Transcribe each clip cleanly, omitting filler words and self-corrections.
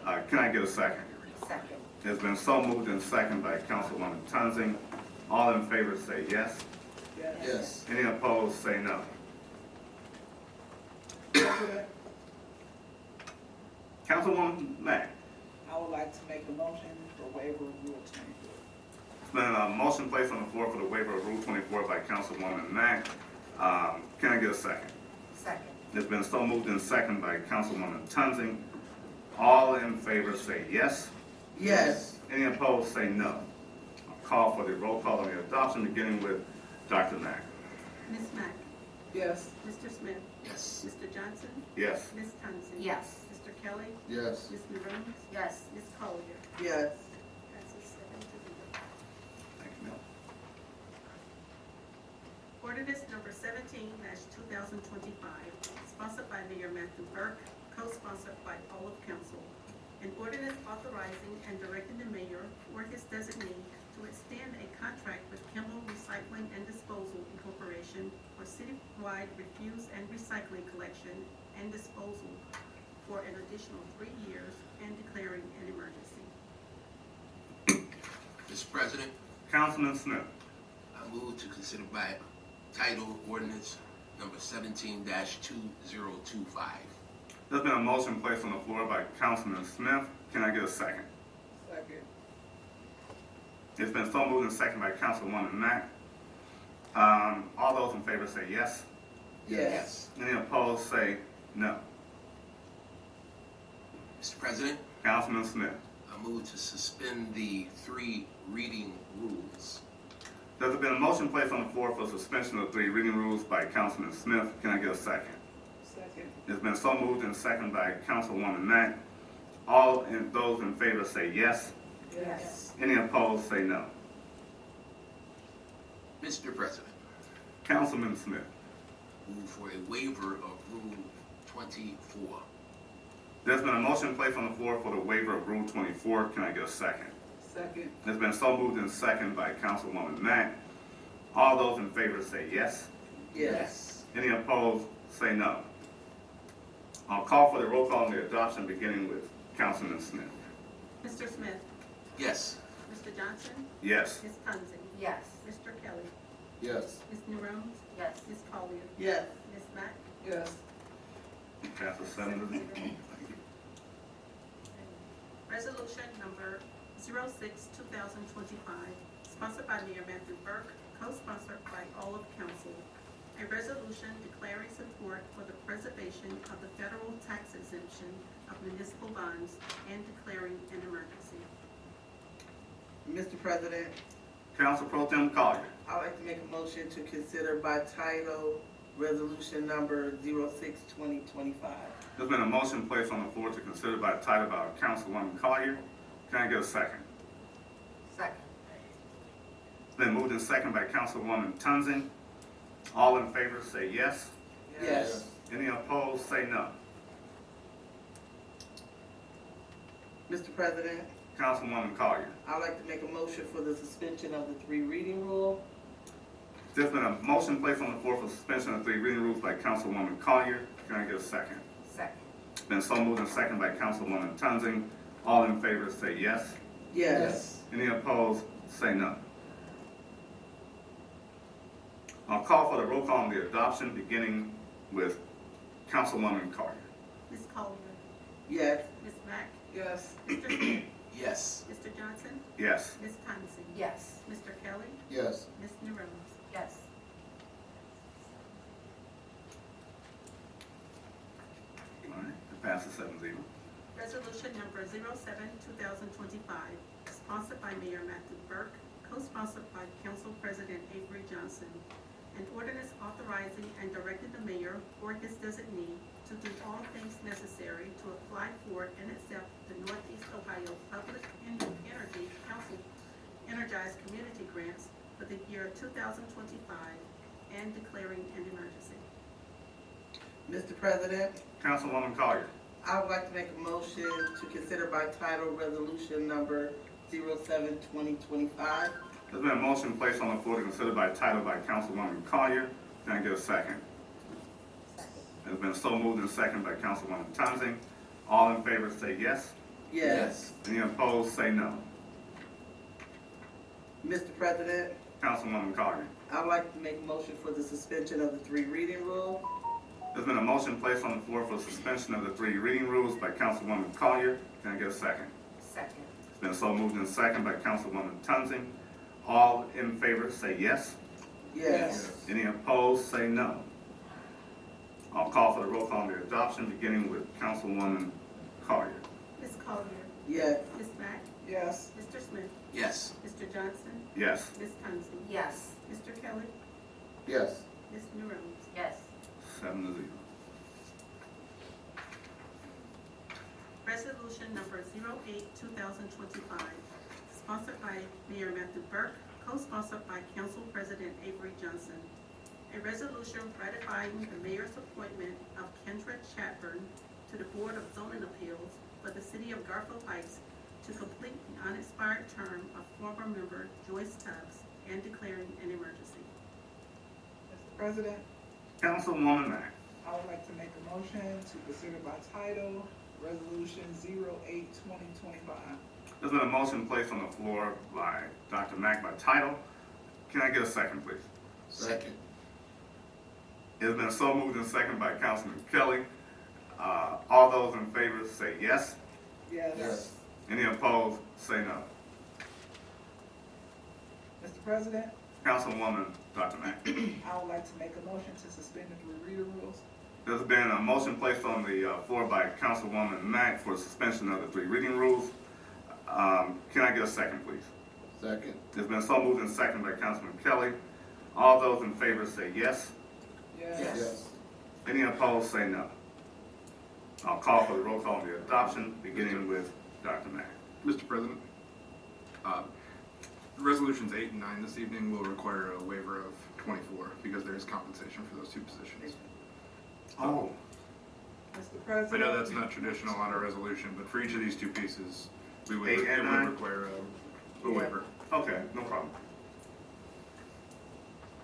Can I get a second? Second. It's been so moved and second by Councilwoman Townsend. All in favor say yes. Yes. Any opposed say no. Councilwoman Mack. I would like to make a motion for waiver of Rule 24. It's been a motion placed on the floor for the waiver of Rule 24 by Councilwoman Mack. Can I get a second? Second. It's been so moved and second by Councilwoman Townsend. All in favor say yes. Yes. Any opposed say no. I'll call for the roll call on the adoption, beginning with Dr. Mack. Ms. Mack? Yes. Mr. Smith? Yes. Mr. Johnson? Yes. Ms. Townsend? Yes. Mr. Kelly? Yes. Ms. Maroons? Yes. Ms. Collier? Yes. Passes 7-0. Thank you, Mill. Ordinance number 17-2025, sponsored by Mayor Matthew Burke, co-sponsored by all of council. An ordinance authorizing and directing the mayor or his designee to extend a contract with Kimball Recycling and Disposal Incorporation for citywide refuse and recycling collection and disposal for an additional 3 years and declaring an emergency. Mr. President, Councilman Smith. I move to consider by title ordinance number 17-2025. There's been a motion placed on the floor by Councilman Smith. Can I get a second? Second. It's been so moved and second by Councilwoman Mack. All those in favor say yes. Yes. Any opposed say no. Mr. President, Councilman Smith. I move to suspend the 3 reading rules. There's been a motion placed on the floor for suspension of 3 reading rules by Councilman Smith. Can I get a second? Second. It's been so moved and second by Councilwoman Mack. All those in favor say yes. Yes. Any opposed say no. Mr. President, Councilman Smith. move for a waiver of Rule 24. There's been a motion placed on the floor for the waiver of Rule 24. Can I get a second? Second. It's been so moved and second by Councilwoman Mack. All those in favor say yes. Yes. Any opposed say no. I'll call for the roll call on the adoption, beginning with Councilman Smith. Mr. Smith? Yes. Mr. Johnson? Yes. Ms. Townsend? Yes. Mr. Kelly? Yes. Ms. Maroons? Yes. Ms. Collier? Yes. Ms. Mack? Yes. Passes 7-0. Resolution number 06-2025, sponsored by Mayor Matthew Burke, co-sponsored by all of council. A resolution declaring support for the preservation of the federal tax exemption of municipal bonds and declaring an emergency. Mr. President, Council Pro Tem Collier. I'd like to make a motion to consider by title resolution number 06-2025. There's been a motion placed on the floor to consider by title by Councilwoman Collier. Can I get a second? Second. It's been moved and second by Councilwoman Townsend. All in favor say yes. Yes. Any opposed say no. Mr. President, Councilwoman Collier. I'd like to make a motion for the suspension of the 3 reading rule. There's been a motion placed on the floor for suspension of 3 reading rules by Councilwoman Collier. Can I get a second? Second. It's been so moved and second by Councilwoman Townsend. All in favor say yes. Yes. Any opposed say no. I'll call for the roll call on the adoption, beginning with Councilwoman Collier. Ms. Collier? Yes. Ms. Mack? Yes. Mr. Smith? Yes. Mr. Johnson? Yes. Ms. Townsend? Yes. Mr. Kelly? Yes. Ms. Maroons? Yes. All right, it passes 7-0. Resolution number 07-2025, sponsored by Mayor Matthew Burke, co-sponsored by Council President Avery Johnson. An ordinance authorizing and directing the mayor or his designee to do all things necessary to apply for and accept the Northeast Ohio Public Energy Council Energized Community Grants for the year 2025 and declaring an emergency. Mr. President, Councilwoman Collier. I would like to make a motion to consider by title resolution number 07-2025. There's been a motion placed on the floor to consider by title by Councilwoman Collier. Can I get a second? Second. It's been so moved and second by Councilwoman Townsend. All in favor say yes. Yes. Any opposed, say no. Mr. President, Councilwoman Collier. I'd like to make a motion for the suspension of the three reading rule. There's been a motion placed on the floor for suspension of the three reading rules by Councilwoman Collier. Can I get a second? Second. It's been so moved and second by Councilwoman Tunzing. All in favor, say yes. Yes. Any opposed, say no. I'll call for the roll call on the adoption, beginning with Councilwoman Collier. Ms. Collier. Yes. Ms. Mack. Yes. Mr. Smith. Yes. Mr. Johnson. Yes. Ms. Thompson. Yes. Mr. Kelly. Yes. Ms. Nerone. Yes. 7-0. Resolution number 08-2025, sponsored by Mayor Matthew Burke, co-sponsored by Council President Avery Johnson. A resolution ratifying the mayor's appointment of Kendra Chatburn to the Board of Zoning Appeals for the City of Garfield Heights to complete the unexpired term of former member Joyce Tubbs and declaring an emergency. Mr. President, Councilwoman Mack. I would like to make a motion to consider by title Resolution 08-2025. There's been a motion placed on the floor by Dr. Mack by title. Can I get a second, please? Second. It's been so moved and second by Councilman Kelly. All those in favor say yes. Yes. Any opposed, say no. Mr. President, Councilwoman Dr. Mack. I would like to make a motion to suspend the three reader rules. There's been a motion placed on the floor by Councilwoman Mack for suspension of the three reading rules. Can I get a second, please? Second. It's been so moved and second by Councilman Kelly. All those in favor say yes. Yes. Any opposed, say no. I'll call for the roll call on the adoption, beginning with Dr. Mack. Mr. President, resolutions 8 and 9 this evening will require a waiver of 24 because there is compensation for those two positions. Oh, Mr. I President. know that's not traditional on a resolution, but for each of these two pieces, we would, 8 it and would 9? require a waiver. okay, no problem.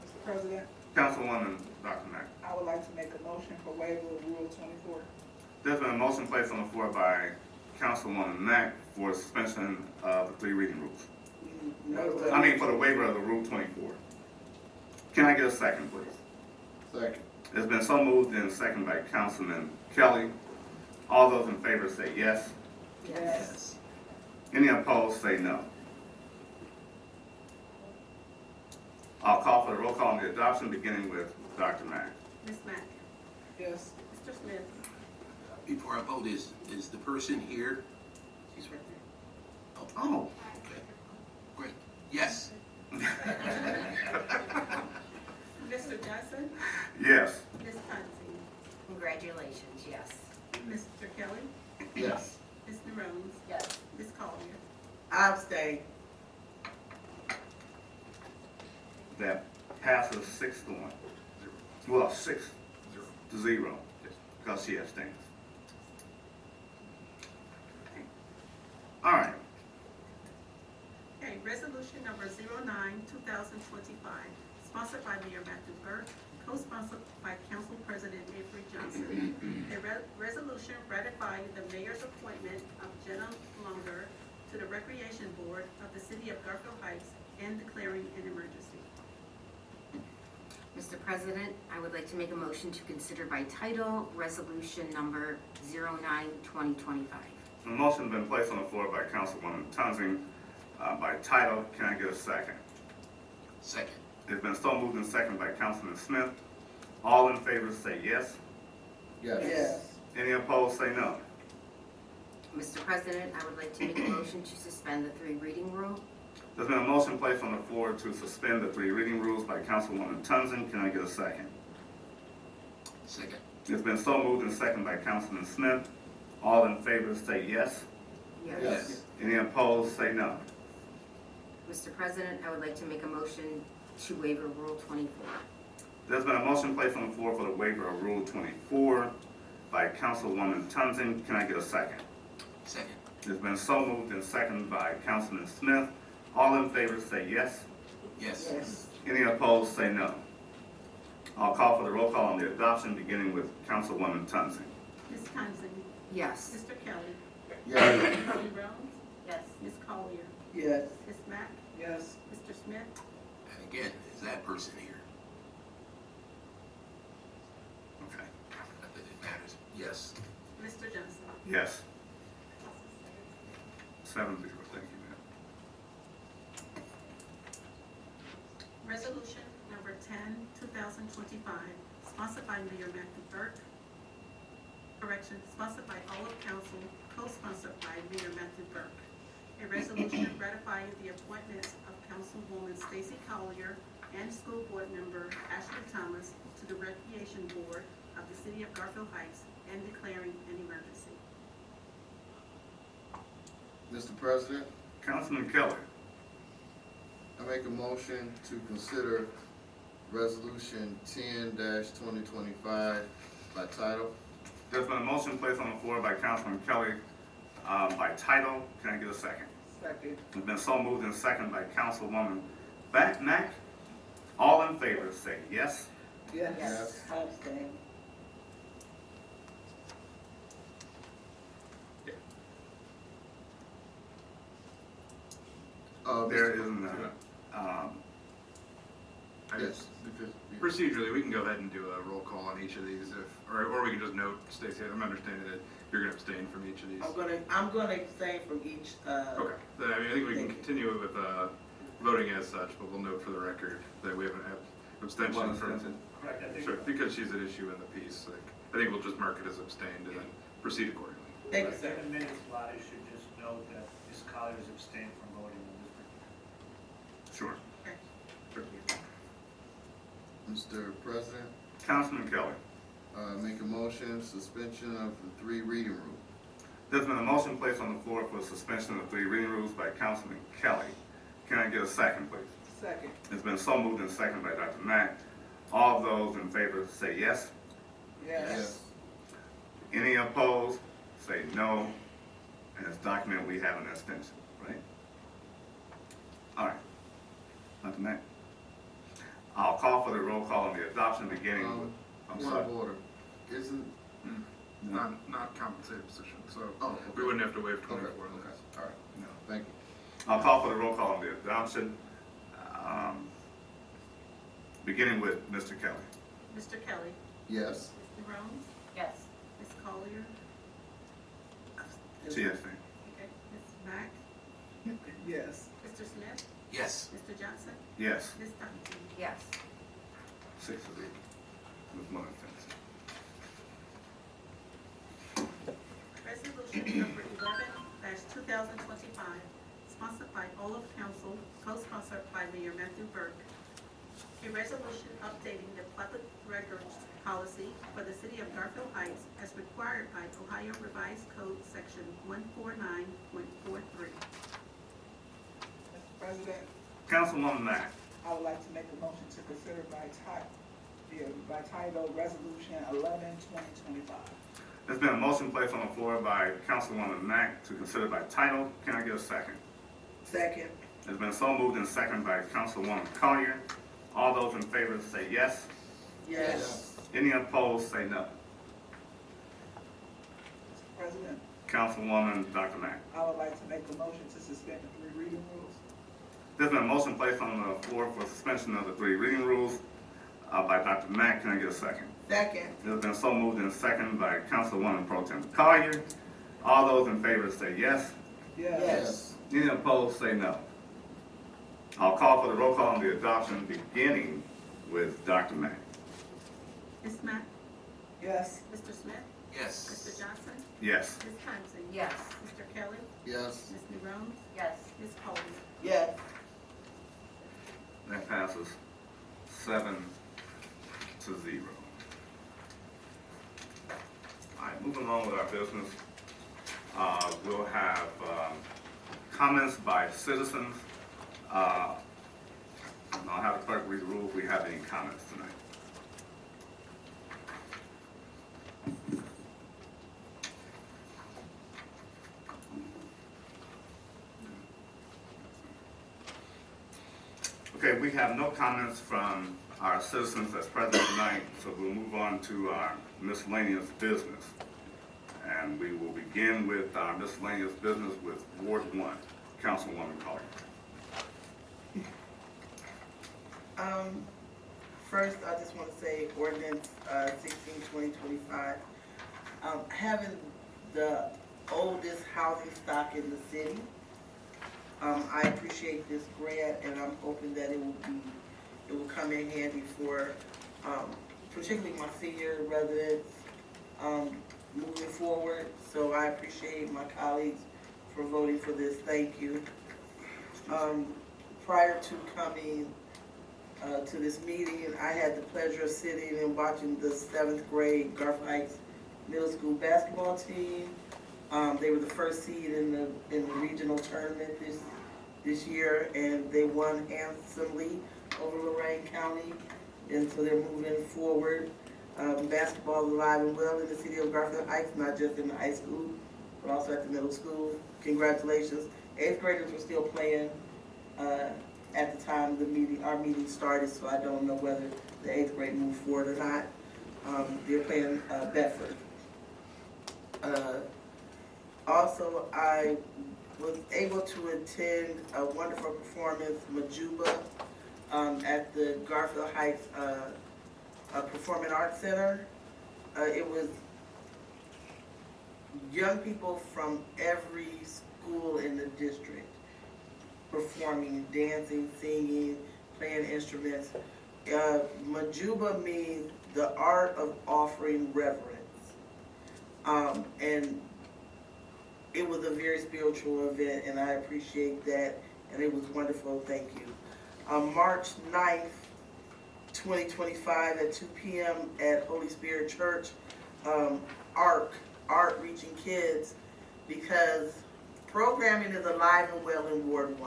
Mr. President, Councilwoman Dr. Mack. I would like to make a motion for waiver of Rule 24. There's been a motion placed on the floor by Councilwoman Mack for suspension of the three reading rules. For the waiver of the Rule 24. Can I get a second, please? Second. It's been so moved and second by Councilman Kelly. All those in favor say yes. Yes. Any opposed, say no. I'll call for the roll call on the adoption, beginning with Dr. Mack. Ms. Mack. Yes. Mr. Smith. Before I vote, is the person here? She's right there. Oh. Okay. Great. Yes. Mr. Johnson. Yes. Ms. Thompson. Congratulations, yes. Mr. Kelly. Yes. Ms. Nerone. Yes. Ms. Collier. I abstain. That passes 6-1. Well, 6-0, because she abstains. All right. Okay, resolution number 09-2025, sponsored by Mayor Matthew Burke, co-sponsored by Council President Avery Johnson. A resolution ratifying the mayor's appointment of Jenna Longer to the Recreation Board of the City of Garfield Heights and declaring an emergency. Mr. President, I would like to make a motion to consider by title Resolution number 09-2025. A motion has been placed on the floor by Councilwoman Tunzing by title. Can I get a second? Second. It's been so moved and second by Councilman Smith. All in favor say yes. Yes. Any opposed say no. Mr. President, I would like to make a motion to suspend the three reading rule. There's been a motion placed on the floor to suspend the three reading rules by Councilwoman Tunzing. Can I get a second? Second. It's been so moved and second by Councilman Smith. All in favor say yes. Yes. Any opposed say no. Mr. President, I would like to make a motion to waiver Rule 24. There's been a motion placed on the floor for the waiver of Rule 24 by Councilwoman Tunzing. Can I get a second? Second. It's been so moved and seconded by Councilman Smith. All in favor say yes. Yes. Any opposed say no. I'll call for the roll call on the adoption, beginning with Councilwoman Tunzing. Ms. Thompson. Yes. Mr. Kelly. Yes. Ms. Rhodes? Yes. Ms. Collier? Yes. Ms. Mack? Yes. Mr. Smith? And again, is that person here? Okay. Not that it matters. Yes. Mr. Johnson? Yes. 7-0, thank you, ma'am. Resolution number 10, 2025, sponsored by Mayor Matthew Burke. Correction, sponsored by all of council, co-sponsored by Mayor Matthew Burke. A resolution ratifying the appointments of Councilwoman Stacy Collier and School Board Member Ashley Thomas to the Recreation Board of the City of Garfield Heights and declaring an emergency. Mr. President, Councilman Kelly. I make a motion to consider resolution 10-2025 by title. There's been a motion placed on the floor by Councilman Kelly by title. Can I get a second? Second. It's been so moved and seconded by Councilwoman Mack. All in favor, say yes. Yes. Yes. I abstain. There isn't Yes. Procedurally, we can go ahead and do a roll call on each of these, or we can just note, Stacy, I'm understanding that you're gonna abstain from each of these. I'm gonna abstain from each, Okay, then, I think we can continue with, voting as such, but we'll note for the record that we haven't had abstention One from. abstention. Correct, I think, Sure, because she's an issue in the piece, like, I think we'll just mark it as abstained and then proceed accordingly. thank you, I sir. think the minutes body should just note that Ms. Collier is abstained from voting on this particular. Sure. Okay. Sure. Mr. President, Councilman Kelly. make a motion, suspension of the 3 reading rule. There's been a motion placed on the floor for suspension of 3 reading rules by Councilman Kelly. Can I get a second, please? Second. It's been so moved and seconded by Dr. Mack. All those in favor say yes. Yes. Any opposed, say no. And it's documented we have an abstention, right? All right. Dr. Mack. I'll call for the roll call on the adoption beginning with, I'm Point sorry. of order. Isn't, Not compensated position, so oh, okay. we wouldn't have to waive Okay, 24 okay, on this. all right, No. thank you. I'll call for the roll call on the adoption, beginning with Mr. Kelly. Mr. Kelly? Yes. Ms. Rhodes? Yes. Ms. Collier? She abstained. Okay. Ms. Mack? Yes. Mr. Smith? Yes. Mr. Johnson? Yes. Ms. Thompson? Yes. 6 of 8. With one abstention. Resolution number 11-2025, sponsored by all of council, co-sponsored by Mayor Matthew Burke. A resolution updating the public records policy for the city of Garfield Heights as required by Ohio Revised Code Section 149.43. Mr. President, Councilwoman Mack. I would like to make a motion to consider by title, Resolution 11-2025. There's been a motion placed on the floor by Councilwoman Mack to consider by title. Can I get a second? Second. It's been so moved and seconded by Councilwoman Collier. All those in favor say yes. Yes. Any opposed, say no. Mr. President, Councilwoman Dr. Mack. I would like to make a motion to suspend the 3 reading rules. There's been a motion placed on the floor for suspension of the 3 reading rules by Dr. Mack. Can I get a second? Second. It's been so moved and seconded by Councilwoman Pro Tem Collier. All those in favor say yes. Yes. Any opposed, say no. I'll call for the roll call on the adoption, beginning with Dr. Mack. Ms. Mack? Yes. Mr. Smith? Yes. Mr. Johnson? Yes. Ms. Thompson? Yes. Mr. Kelly? Yes. Ms. Rhodes? Yes. Ms. Collier? Yes. That passes 7-0. All right, moving along with our business. We'll have comments by citizens. I'll have the clerk read the rules. We have any comments tonight? Okay, we have no comments from our citizens that's present tonight, so we'll move on to our miscellaneous business. And And we will begin with our miscellaneous business with Ward 1, Councilwoman Collier. First, I just want to say ordinance 16/2025. Having the oldest housing stock in the city, I appreciate this grant, and I'm hoping that it will come in handy for particularly my senior residents moving forward. So I appreciate my colleagues for voting for this. Thank you. Prior to coming to this meeting, I had the pleasure of sitting and watching the 7th grade Garfield Heights Middle School basketball team. They were the first seed in the regional tournament this year, and they won handsomely over Lorain County, and so they're moving forward. Basketball is alive and well in the city of Garfield Heights, not just in the high school, but also at the middle school. Congratulations. 8th graders were still playing at the time our meeting started, so I don't know whether the 8th grade moved forward or not. They're playing Bedford. Also, I was able to attend a wonderful performance, Majuba, at the Garfield Heights Performing Arts Center. It was young people from every school in the district performing, dancing, singing, playing instruments. Majuba means the art of offering reverence. And it was a very spiritual event, and I appreciate that, and it was wonderful. Thank you. March 9th, 2025 at 2 p.m. at Holy Spirit Church, Art Reaching Kids, because programming is alive and well in Ward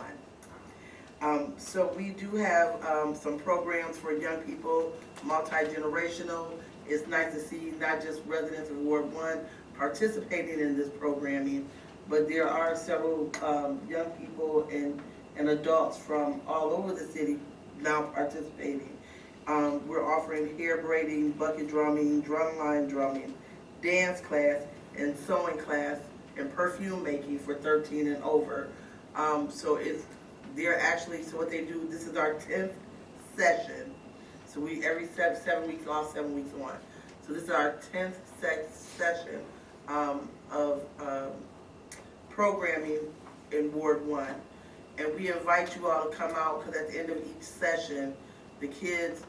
1. So we do have some programs for young people, multi-generational. It's nice to see not just residents of Ward 1 participating in this programming, but there are several young people and adults from all over the city now participating. We're offering hair braiding, bucket drumming, drumline drumming, dance class, and sewing class, and perfume making for 13 and over. So what they do, this is our 10th session. So we every 7 weeks off, 7 weeks on. So this is our 10th session of programming in Ward 1. And we invite you all to come out, because at the end of each session, the kids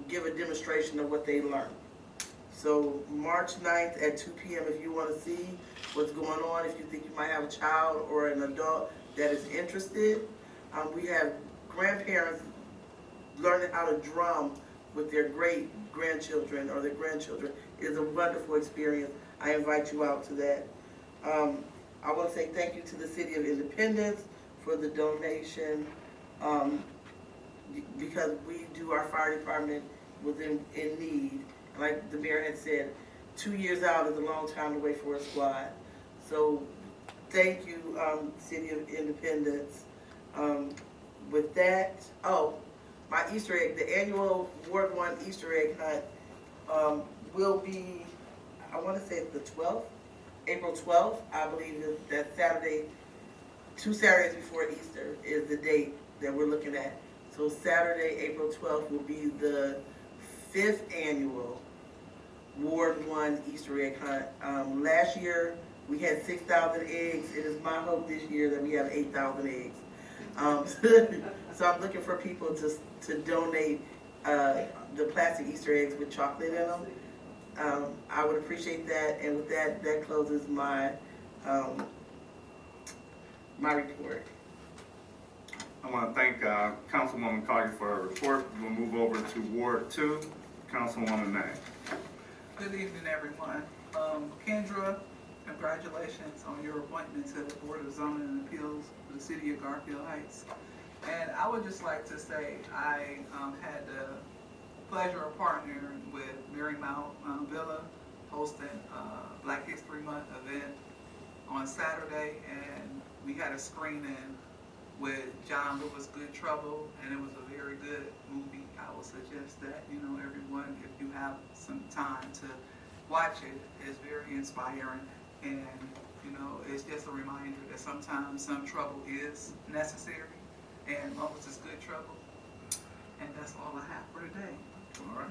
give a demonstration of what they learned. So March 9th at 2 p.m. if you want to see what's going on, if you think you might have a child or an adult that is interested. We have grandparents learning how to drum with their great-grandchildren or their grandchildren. It is a wonderful experience. I invite you out to that. I want to say thank you to the City of Independence for the donation, because we do our fire department was in need. Like the mayor had said, 2 years out is a long time to wait for a squad. So thank you, City of Independence. With that, my Easter egg, the annual Ward 1 Easter egg hunt will be, I want to say it's the 12th, April 12th, I believe is that Saturday, 2 Saturdays before Easter is the date that we're looking at. So Saturday, April 12th will be the 5th annual Ward 1 Easter egg hunt. Last year we had 6,000 eggs. It is my hope this year that we have 8,000 eggs. So I'm looking for people to donate the plastic Easter eggs with chocolate in them. I would appreciate that. And with that, that closes my my report. I want to thank Councilwoman Collier for her report. We'll move over to Ward 2, Councilwoman May. Good evening, everyone. Kendra, congratulations on your appointment to the Board of Zoning and Appeals for the City of Garfield Heights. And I would just like to say I had the pleasure of partnering with Marymount Villa, hosting a Black History Month event on Saturday, and we had a screening with John Lewis, Good Trouble, and it was a very good movie. I would suggest that, everyone, if you have some time, to watch it is very inspiring, and you know, it's just a reminder that sometimes some trouble is necessary, and as long as it's good trouble. And that's all I have for today. All right.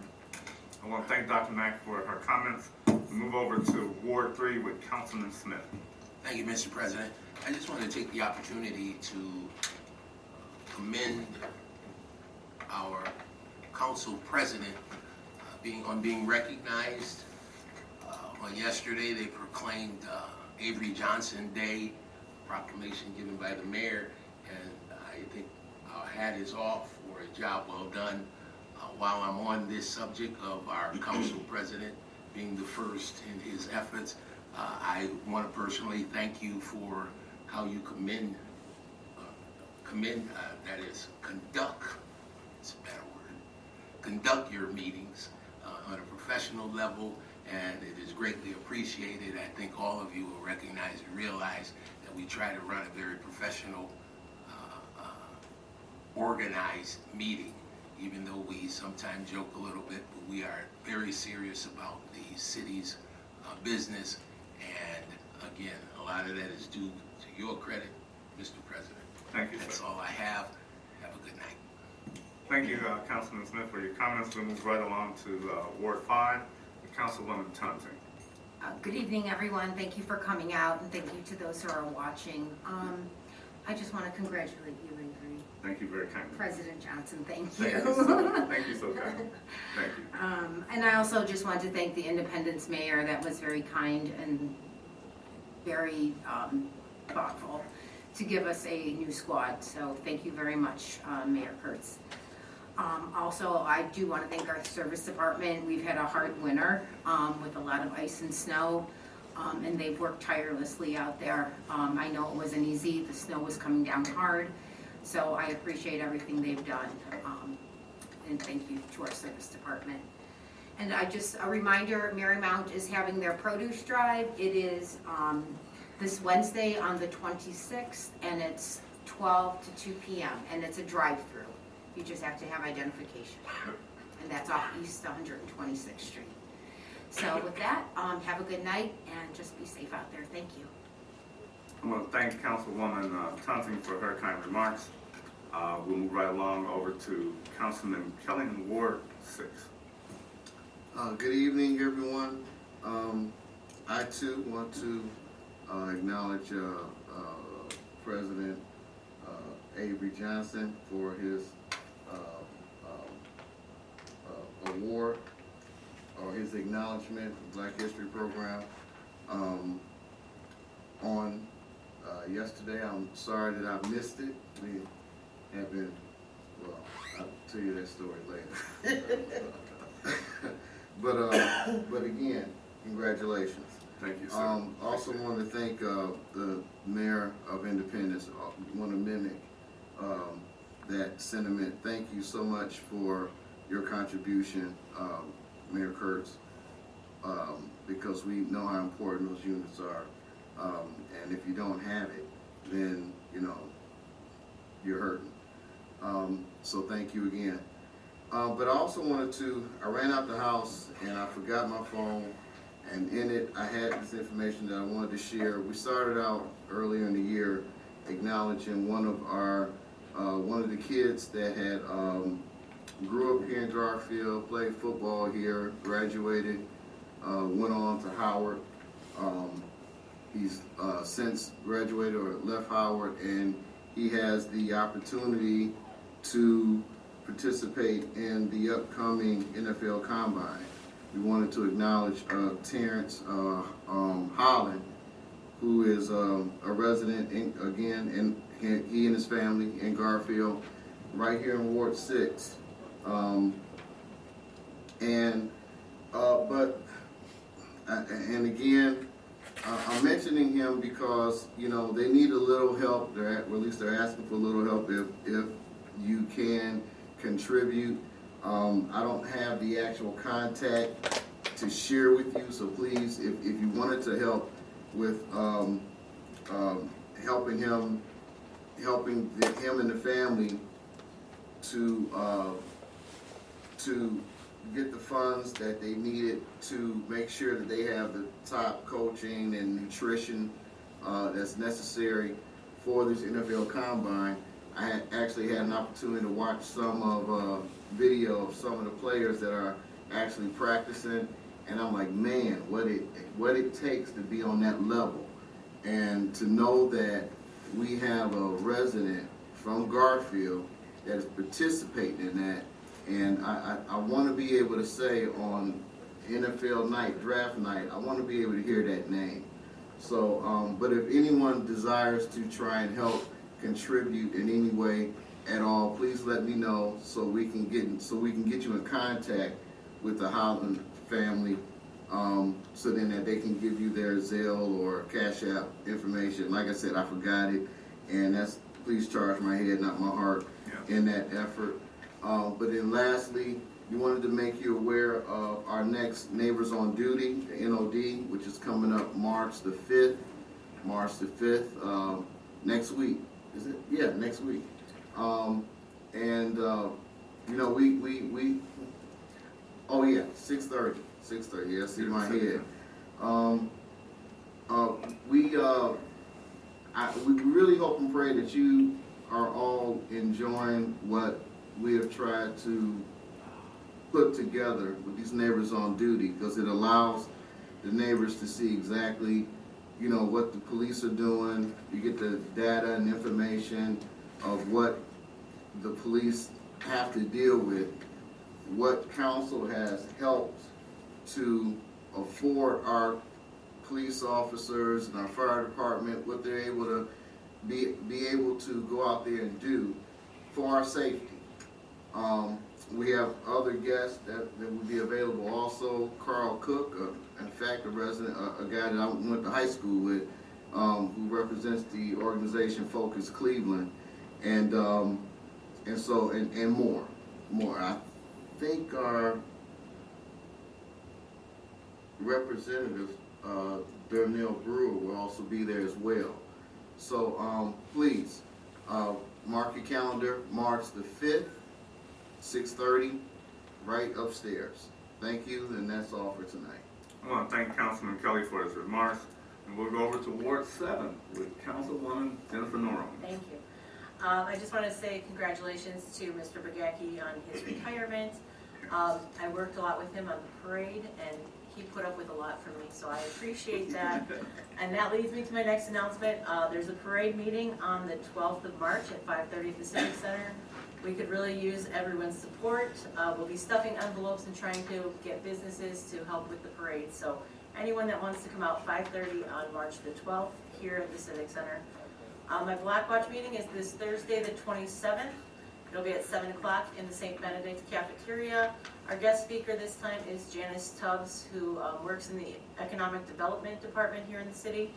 I want to thank Dr. Mack for her comments. We move over to Ward 3 with Councilman Smith. Thank you, Mr. President. I just want to take the opportunity to commend our council president being recognized. On yesterday, they proclaimed Avery Johnson Day, proclamation given by the mayor, and I think our hat is off for a job well done. While I'm on this subject of our council president being the first in his efforts, I want to personally thank you for how you that is, conduct, it's a better word, conduct your meetings on a professional level, and it is greatly appreciated. I think all of you will recognize and realize that we try to run a very professional, organized meeting, even though we sometimes joke a little bit, but we are very serious about the city's business, and again, a lot of that is due to your credit, Mr. President. Thank you, sir. That's all I have. Have a good night. Thank you, Councilman Smith, for your comments. We'll move right along to Ward 5 with Councilwoman Thompson. Good evening, everyone. Thank you for coming out, and thank you to those who are watching. I just want to congratulate you, Avery. Thank you very kindly. President Johnson, thank you. Thank you so, thank you so kindly. Thank you. And I also just want to thank the Independence Mayor. That was very kind and very thoughtful to give us a new squad. So thank you very much, Mayor Kurtz. Also, I do want to thank our service department. We've had a hard winter with a lot of ice and snow, and they've worked tirelessly out there. I know it wasn't easy. The snow was coming down hard, so I appreciate everything they've done. And thank you to our service department. And a reminder, Marymount is having their produce drive. It is this Wednesday on the 26th, and it's 12 to 2 p.m., and it's a drive-through. You just have to have identification. And that's off East 126th Street. So with that, have a good night, and just be safe out there. Thank you. I want to thank Councilwoman Thompson for her kind remarks. We'll move right along over to Councilman Kelly in Ward 6. Good evening, everyone. I too want to acknowledge President Avery Johnson for his award or his acknowledgement of Black History Program on yesterday. I'm sorry that I missed it. We have been, well, I'll tell you that story later. But again, congratulations. Thank you, sir. Also want to thank the Mayor of Independence. Want to mimic that sentiment. Thank you so much for your contribution, Mayor Kurtz, because we know how important those units are. And if you don't have it, then, you know, you're hurting. So thank you again. But I also wanted to, I ran out the house and I forgot my phone, and in it I had this information that I wanted to share. We started out earlier in the year acknowledging one of the kids that had grew up here in Garfield, played football here, graduated, went on to Howard. He's since graduated or left Howard, and he has the opportunity to participate in the upcoming NFL Combine. We wanted to acknowledge Terrence Holland, who is a resident, and he and his family in Garfield, right here in Ward 6. And again, I'm mentioning him because, you know, they need a little help. Or at least they're asking for a little help if you can contribute. I don't have the actual contact to share with you, so please, if you wanted to help with helping him and the family to get the funds that they needed to make sure that they have the top coaching and nutrition that's necessary for this NFL Combine. I had actually had an opportunity to watch some of video of some of the players that are actually practicing, and I'm like, man, what it takes to be on that level, and to know that we have a resident from Garfield that is participating in that. And I want to be able to say on NFL night, draft night, I want to be able to hear that name. So, but if anyone desires to try and help contribute in any way at all, please let me know so we can get you in contact with the Holland family, so then that they can give you their Zelle or Cash App information. Like I said, I forgot it, and that's, please charge my head, not my heart, in that effort. But then lastly, we wanted to make you aware of our next Neighbors on Duty, the NOD, which is coming up March the 5th. Next week. Is it? Yeah, next week. You know, oh yeah, 6:30. 6:30, yeah, see my head. We really hope and pray that you are all enjoying what we have tried to put together with these Neighbors on Duty, because it allows the neighbors to see exactly, you know, what the police are doing. You get the data and information of what the police have to deal with, what council has helped to afford our police officers and our fire department, what they're able to be able to go out there and do for our safety. We have other guests that will be available also. Carl Cook, in fact, a resident, a guy that I went to high school with, who represents the organization Focus Cleveland, and more. I think our representative, Darnell Brewer, will also be there as well. So please mark your calendar, March the 5th. 6:30, right upstairs. Thank you, and that's all for tonight. I want to thank Councilman Kelly for his remarks, and we'll go over to Ward 7 with Councilwoman Jennifer Norton. Thank you. I just want to say congratulations to Mr. Bagacki on his retirement. I worked a lot with him on the parade, and he put up with a lot from me, so I appreciate that. And that leads me to my next announcement. There's a parade meeting on the 12th of March at 5:30 at the Civic Center. We could really use everyone's support. We'll be stuffing envelopes and trying to get businesses to help with the parade. So anyone that wants to come out, 5:30 on March the 12th here at the Civic Center. My Black Watch meeting is this Thursday, the 27th. It'll be at 7 o'clock in the St. Benedict Cafeteria. Our guest speaker this time is Janice Tubbs, who works in the Economic Development Department here in the city.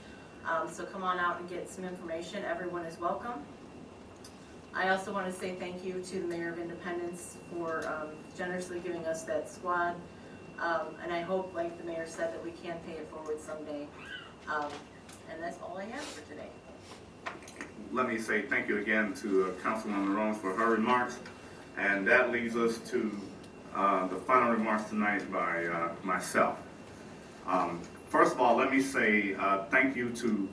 So come on out and get some information. Everyone is welcome. I also want to say thank you to the Mayor of Independence for generously giving us that squad. And I hope, like the mayor said, that we can pay it forward someday. And that's all I have for today. Let me say thank you again to Councilwoman Norton for her remarks. And that leads us to the final remarks tonight by myself. First of all, let me say thank you to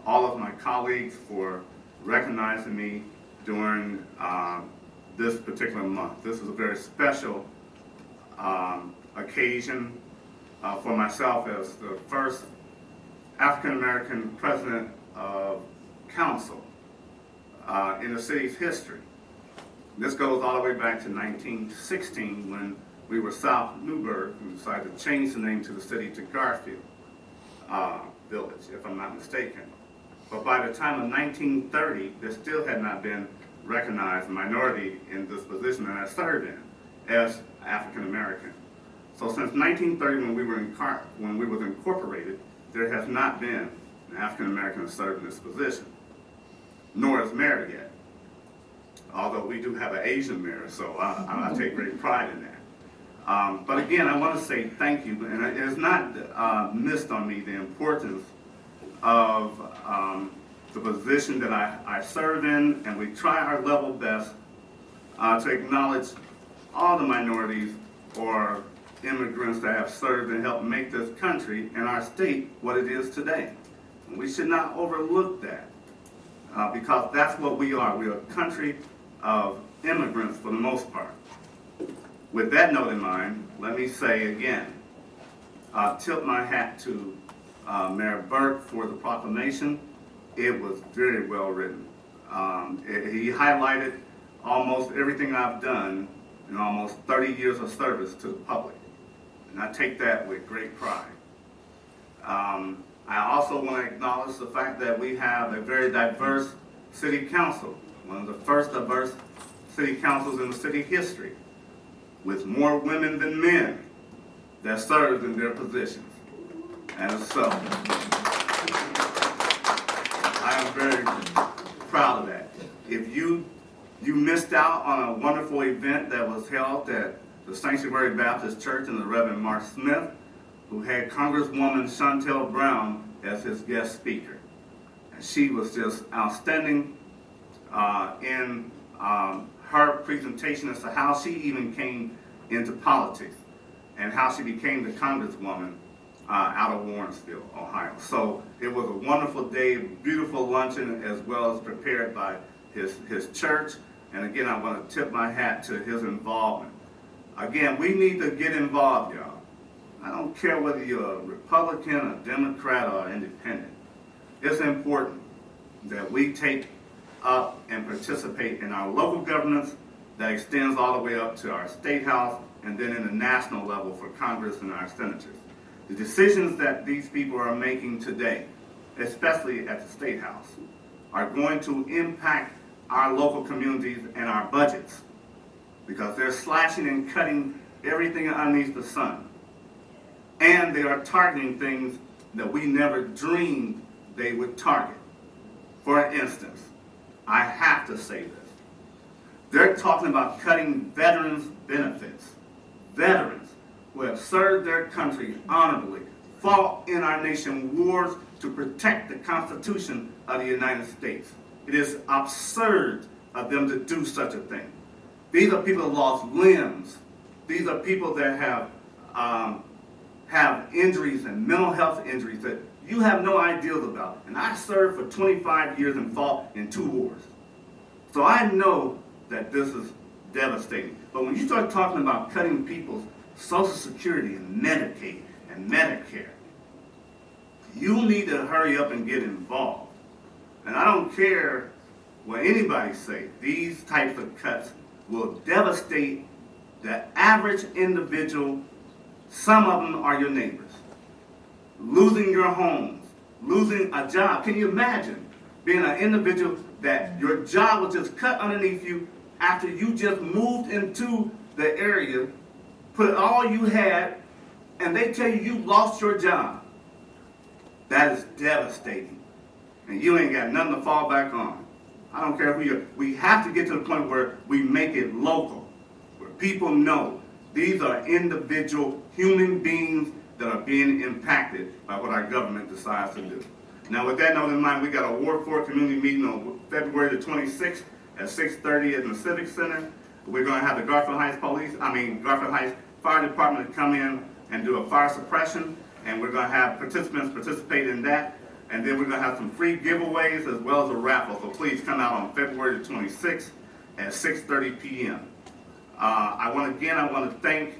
all of my colleagues for recognizing me during this particular month. This is a very special occasion for myself as the first African American president of council in the city's history. This goes all the way back to 1916 when we were South Newburgh and decided to change the name to the city to Garfield Village, if I'm not mistaken. But by the time of 1930, there still had not been recognized a minority in this position that I served in as African American. So since 1930, when we was incorporated, there has not been an African American served in this position, nor is mayor yet. Although we do have an Asian mayor, so I take great pride in that. But again, I want to say thank you, and it is not missed on me the importance of the position that I serve in, and we try our level best to acknowledge all the minorities or immigrants that have served and helped make this country and our state what it is today. We should not overlook that because that's what we are. We are a country of immigrants for the most part. With that note in mind, let me say again, tip my hat to Mayor Burke for the proclamation. It was very well written. He highlighted almost everything I've done in almost 30 years of service to the public. And I take that with great pride. I also want to acknowledge the fact that we have a very diverse city council, one of the first diverse city councils in the city history, with more women than men that served in their positions. And so, I am very proud of that. If you missed out on a wonderful event that was held at the Sanctuary Baptist Church and the Reverend Mark Smith, who had Congresswoman Shontel Brown as his guest speaker. And she was just outstanding in her presentation as to how she even came into politics and how she became the Congresswoman out of Warrensville, Ohio. So it was a wonderful day, beautiful luncheon, as well as prepared by his church. And again, I want to tip my hat to his involvement. Again, we need to get involved, y'all. I don't care whether you're a Republican, a Democrat, or independent. It's important that we take up and participate in our local governance that extends all the way up to our state house and then in the national level for Congress and our senators. The decisions that these people are making today, especially at the state house, are going to impact our local communities and our budgets because they're slashing and cutting everything underneath the sun. And they are targeting things that we never dreamed they would target. For instance, I have to say this. They're talking about cutting veterans' benefits. Veterans who have served their country honorably, fought in our nation wars to protect the Constitution of the United States. It is absurd of them to do such a thing. These are people who lost limbs. These are people that have injuries and mental health injuries that you have no ideas about. And I served for 25 years and fought in 2 wars. So I know that this is devastating. But when you start talking about cutting people's Social Security and Medicaid and Medicare, you need to hurry up and get involved. And I don't care what anybody say, these types of cuts will devastate the average individual. Some of them are your neighbors. Losing your homes, losing a job. Can you imagine being an individual that your job was just cut underneath you after you just moved into the area, put all you had, and they tell you lost your job? That is devastating. And you ain't got nothing to fall back on. I don't care who you're. We have to get to the point where we make it local, where people know these are individual human beings that are being impacted by what our government decides to do. Now, with that note in mind, we got a Ward 4 community meeting on February the 26th at 6:30 in the Civic Center. We're going to have the Garfield Heights Fire Department come in and do a fire suppression, and we're going to have participants participate in that. And then we're going to have some free giveaways as well as a raffle. So please come out on February the 26th at 6:30 p.m. I want to thank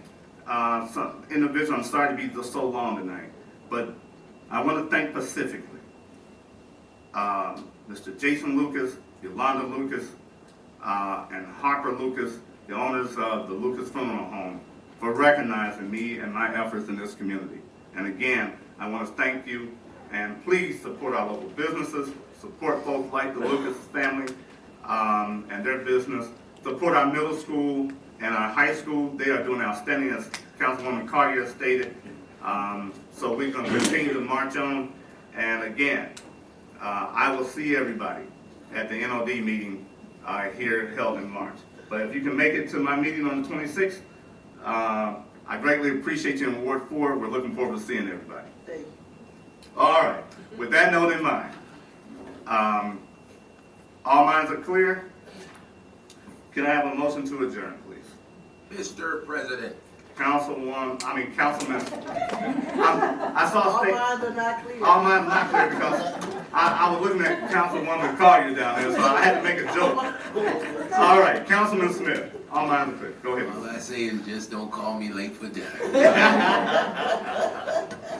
some individuals. I'm sorry to be just so long tonight, but I want to thank specifically Mr. Jason Lucas, Yolanda Lucas, and Harper Lucas, the owners of the Lucas Funeral Home, for recognizing me and my efforts in this community. And again, I want to thank you, and please support our local businesses, support folks like the Lucas family and their business, support our middle school and our high school. They are doing outstanding, as Councilwoman Cartier stated. So we're going to continue to march on. And again, I will see everybody at the NOD meeting here held in March. But if you can make it to my meeting on the 26th, I greatly appreciate you in Ward 4. We're looking forward to seeing everybody. Thank you. All right. With that note in mind, all minds are clear. Can I have a motion to adjourn, please? Mr. President, Councilman, I saw All state, lines are not clear. all mine not clear because I was looking at Councilwoman Collier down there, so I had to make a joke. All right, Councilman Smith, all mine are clear. Go ahead. All I say is just don't call me late for dinner.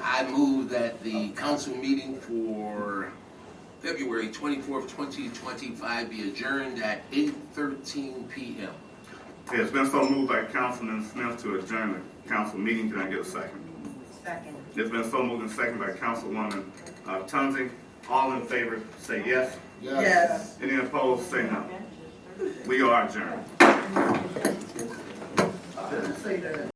I move that the council meeting for February 24th, 2025 be adjourned at 8:13 p.m. It's been so moved by Councilman Smith to adjourn the council meeting. Can I get a second? Second. It's been so moved and seconded by Councilwoman Tunzi. All in favor, say yes. Yes. Any opposed, say no. We are adjourned. Say that.